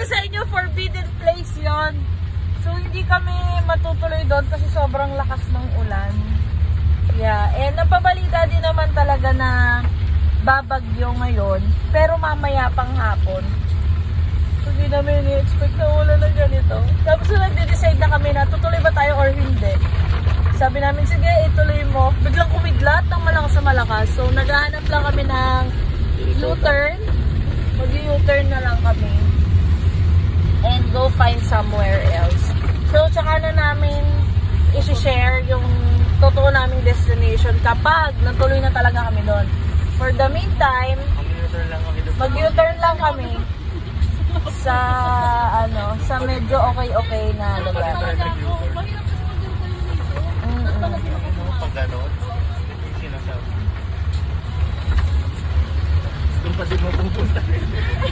ko sa inyo, forbidden place yon. So, hindi kami matutuloy doon kasi sobrang lakas ng ulan. Yeah, and napabalita din naman talaga na babagyo ngayon, pero mamaya pang hapon. So, hindi namin i-expect na ulan na ganito. Tapos nag-decide na kami na tutuloy ba tayo or hindi. Sabi namin, sige, ituloy mo. Biglang kumidlat ng malakas sa malakas. So, naghahanap lang kami ng U-turn. Mag-U-turn na lang kami. And go find somewhere else. So, tsaka na namin isi-share yung totoo naming destination kapag natuloy na talaga kami doon. For the meantime, mag-U-turn lang kami sa, sa medyo okay-okay na lugar.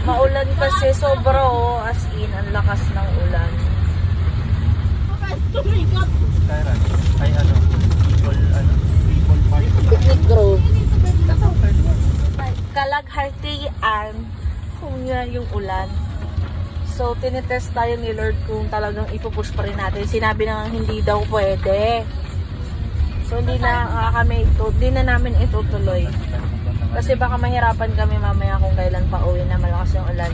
Maulan kasi sobra as in, ang lakas ng ulan. Picnic Grove. Kalaghartian. Kung yan yung ulan. So, tinitest tayo ni Lord kung talagang ipupush pa rin natin. Sinabi na hindi daw pwede. So, hindi na namin itutuloy. Kasi baka mahirapan kami mamaya kung kailan pa uwi na malakas yung ulan.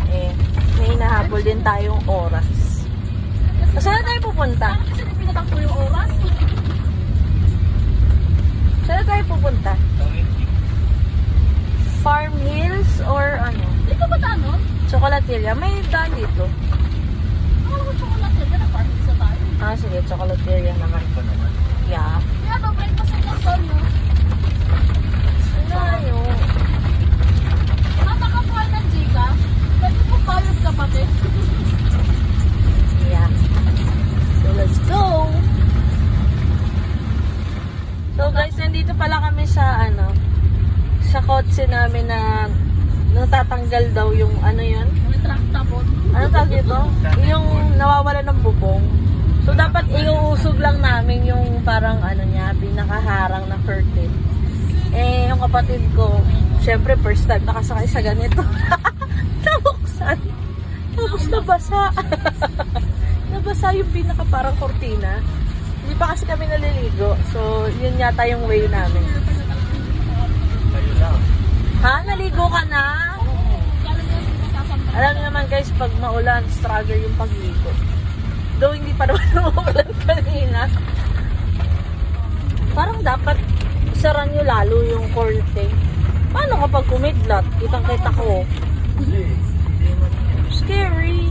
May hinahabol din tayong oras. Saan tayo pupunta? Kasi pinatakbo yung oras. Saan tayo pupunta? Farm Hills or ano? Dito ba tayo? Chocolateria. May daan dito. Ano ko chocolateria na Farm Hills na tayo? Sige. Chocolateria naman. Yeah. Kaya ba, breakfast ang Antonio? Layo. Matakapuan ng Jika. Pwede mo bayad ka pati. Yeah. So, let's go! So, guys, nandito pala kami sa, sa kotse namin na natatanggal daw yung, yun? May truck tapon. Ano tawag dito? Yung nawawala ng bubong. So, dapat iuusog lang namin yung parang, niya, pinakaharang na curtain. Yung kapatid ko, syempre, first time nakasakay sa ganito. Nabuksan. Tapos nabasa. Nabasa yung pinaka parang kortina. Hindi pa kasi kami naliligo. So, yun yata yung way namin. Ha? Naligo ka na? Alam niyo naman guys, pag maulan, struggle yung pagligo. Though hindi pa naman umuulan kanina. Parang dapat isaran nyo lalo yung curtain. Paano kapag kumidlat? Kitang-kita ko. Scary.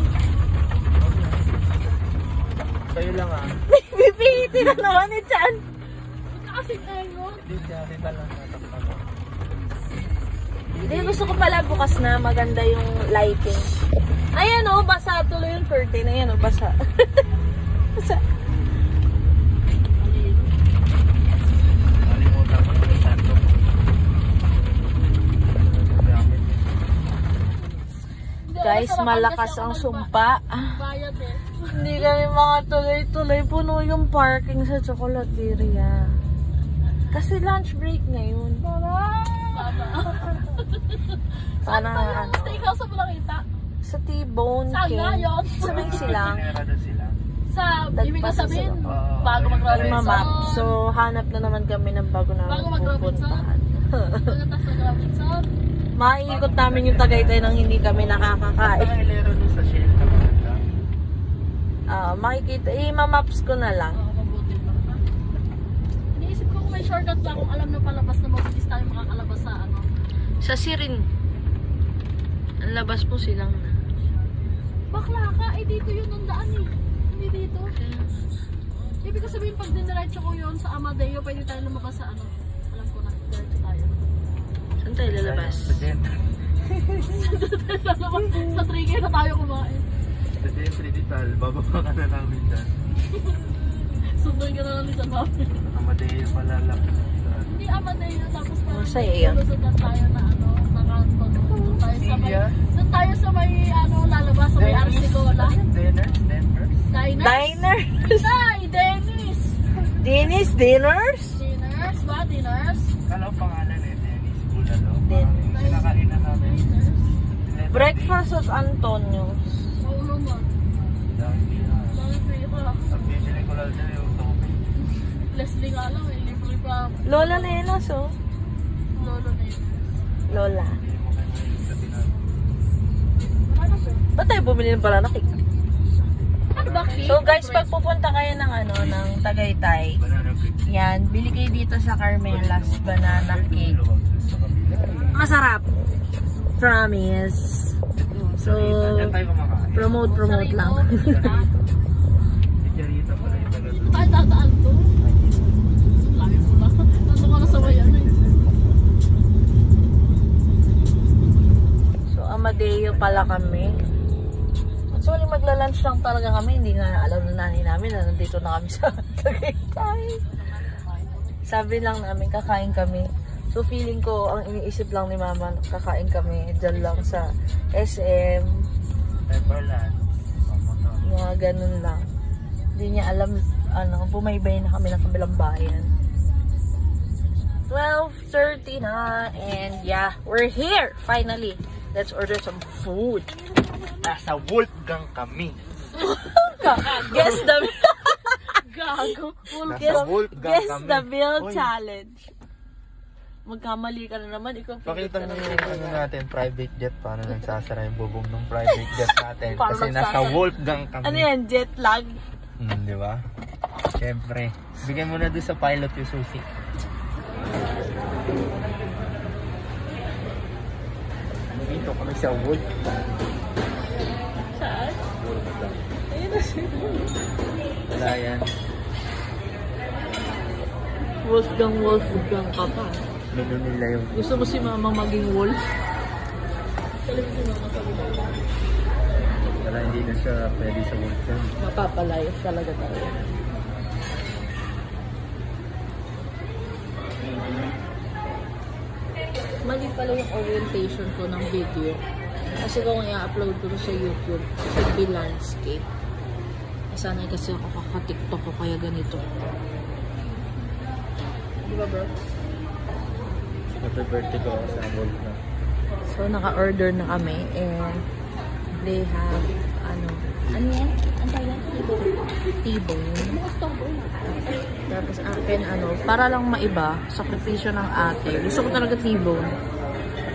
Kayo lang Bibihitin na naman ni Chan. Kasi tayo. Hindi siya, kita lang natakpan mo. Hindi, gusto ko pala bukas na maganda yung lighting. Ayan basa tuloy yung curtain. Ayan basa. Basa. Nalimutan ko yung santo. Guys, malakas ang sumpa. Bayad Hindi kami mga tuloy-tuloy. Puno yung parking sa Chocolateria. Kasi lunch break ngayon. Sana Stay house sa Bulangita. sa T-Bone Saan nga yun? Sa may silang. Sa, ibig ko sabihin, Oo. bago mag-Robinson. Map. So, hanap na naman kami ng bago namin Bago mag-Robinson? pupuntahan. Pagkatas ng Robinson. Maiikot namin yung Tagaytay nang hindi kami nakakakain. Lero dun sa shell ka maganda. Makikita, i-maps ko na lang. Oo, mabuti pa. Iniisip ko kung may shortcut ba kung alam na palabas na mabilis tayo makakalabas sa Sa Sirin. Ang labas po silang na. Bakla ka, dito yun ang daan Hindi dito. Ibig ko sabihin pag diniretso ko yun sa Amadeo, pwede tayo lumabas sa Alam ko na, diretso tayo. Saan tayo lalabas? Sa Gentry. Sa trigger na tayo kumain. Sa Gentry Dital, bababa ka na namin dyan. Sundoy ka na lang sa namin. Amadeo pala lang. Hindi Amadeo, tapos Masaya yan. Lusutan tayo na nakanto. Doon tayo sa may lalabas sa may Arsicola. Dinners? Diners? Ay, Dennis! Dennis? Dinners? Dinners ba? Dinners? Kala ko pangalan Dennis Bulalo. Dennis. Kinakain na namin. Dinners? Breakfast at Antonio's. Oo, Roma. Dahil hindi na. Dami pera. Ang bibili ko lang dyan yung topic. Leslie nga lang eh. Libre pa. Lola Nenos, oh. Lolo na yun. Lola. Hindi mo kanya yung sabi na. Ano ba? Ba't tayo bumili ng banana cake? Ano ba? So guys, pag pupunta kayo ng ng Tagaytay, Banana cake. yan, bili kayo dito sa Carmela's banana cake. Sa kabila. Masarap. Promise. So, Diyan tayo kumakain. promote lang. Si Charita pala yung taga doon. Ay, tataan to. Laki mo na. Nandun ka na sa bayan eh. So, Amadeo pala kami. Actually, magla-lunch lang talaga kami. Hindi nga alam na nanay namin na nandito na kami sa Tagaytay. Sabi lang namin, kakain kami. So, feeling ko, ang iniisip lang ni Mama, kakain kami dyan lang sa SM. Pepperland. Mga ganun lang. Hindi niya alam, bumaybay na kami ng kabilang bayan. 12:30 na, and yeah, we're here, finally. Let's order some food. Nasa Wolfgang kami. Guess the Gago. Nasa Wolfgang guess kami. the bill Oy, challenge. Magkamali ka na naman, ikaw Pakita ka mo na yung ano natin, private jet. Paano nagsasara yung bubong ng private jet natin. Paano Kasi nasa nagsasara? Wolfgang kami. Ano yan, jet lag? Di ba? Siyempre. Bigyan mo na doon sa pilot yung susi. Dito kami sa Wolfgang. Saan? Ayun na siya. Wala yan. Wolfgang ka pa. Menu nila yung Gusto mo si Mama maging wolf? wala, hindi na siya pwede sa Wolfgang. Mapapalayas talaga tayo. Mali pala yung orientation ko ng video. Kasi kung i-upload ko sa YouTube, should be landscape. Sanay kasi ako kaka-TikTok ko kaya ganito. Di ba bro? Happy birthday ko sa Wolfgang. So naka-order na kami and they have ano yan? Ano yan? T-bone. Tapos akin para lang maiba, sakripisyo ng ate. Gusto ko talaga T-bone.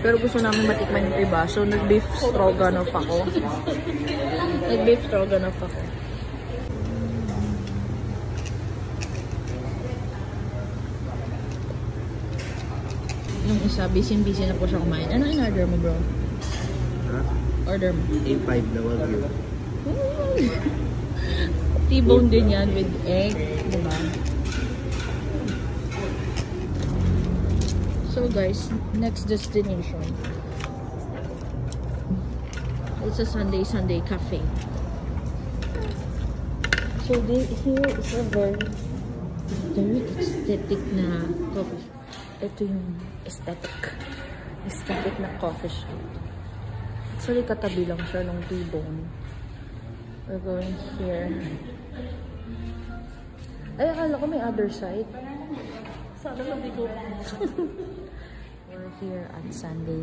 Pero gusto namin matikman yung iba. So nag-beef stroganoff ako. Nag-beef stroganoff ako. Yung isa, busy na po siya kumain. Ano in-order mo, bro? Ha? Order mo. A5 na wagyu. T-bone din yan with egg, diba? So guys, next destination. It's a Sunday cafe. So here is a very aesthetic na coffee shop. Ito yung aesthetic na coffee shop. Actually, katabi lang siya ng T-bone. We're going here. Ay, akala ko may other side. Sana lang di ko. We're here at Sunday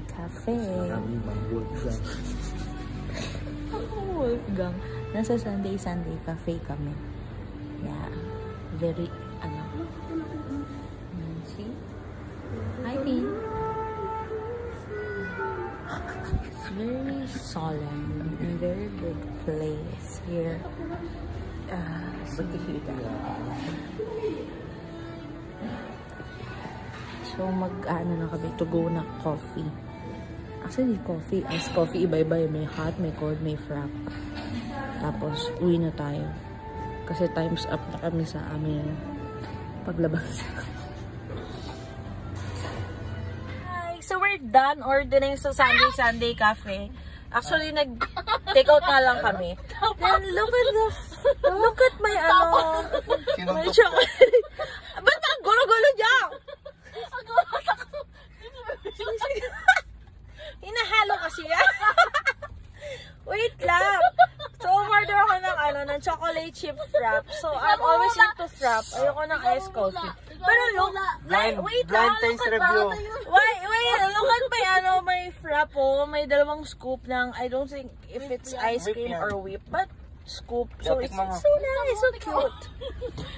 Cafe. Kami mang Wolfgang. Wolfgang. Nasa Sunday Cafe kami. Yeah. Very, see? Hi, Pin. It's very solemn and very good place here. So na kami to go na coffee. Actually, coffee. As coffee, iba-iba. May hot, may cold, may frap. Tapos, uwi na tayo. Kasi time's up na kami sa aming paglabas. Hi! So, we're done ordering sa Sunday Cafe. Actually, nag-take out na lang kami. Then, look at my my chocolate. Ba't ang gulo-gulo niya? Hinahalo kasi yan. Wait lang. So, order ako ng chocolate chip frap. So, I'm always into frap. Ayoko ng iced coffee. Pero look, wait blind lang. taste review. Wait look at my, my frap, oh. May dalawang scoop ng, I don't think if it's ice Whip cream yan. or whip, but scoop. So Dapat it's mga- so nice, so cute.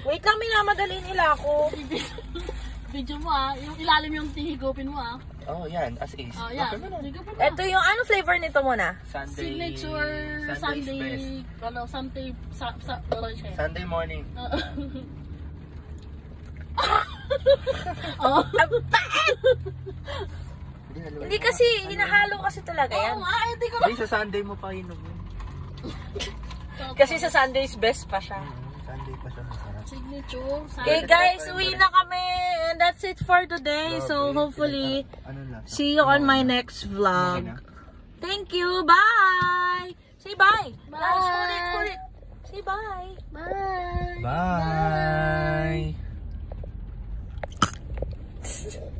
Wait lang, minamadali nila ako. Video mo yung ilalim yung higupin mo Oh, yan. As is. Oh, yan. Okay mo na. Higupin mo. Ito yung, ano flavor nito muna? Signature Sunday's best. Sunday, Sunday morning. Oh. Hindi kasi, hinahalo kasi talaga yan. Hindi ko Hindi, sa Sunday mo pa inom yun. Kasi sa Sunday's best pa siya. Sunday pa siya masarap. signature. Okay guys, uwi na kami. And that's it for today. So hopefully, Ano lang? see you on my next vlog. Thank you. Bye. Say bye. Bye. Guys, hold it. Say bye. Bye. Bye!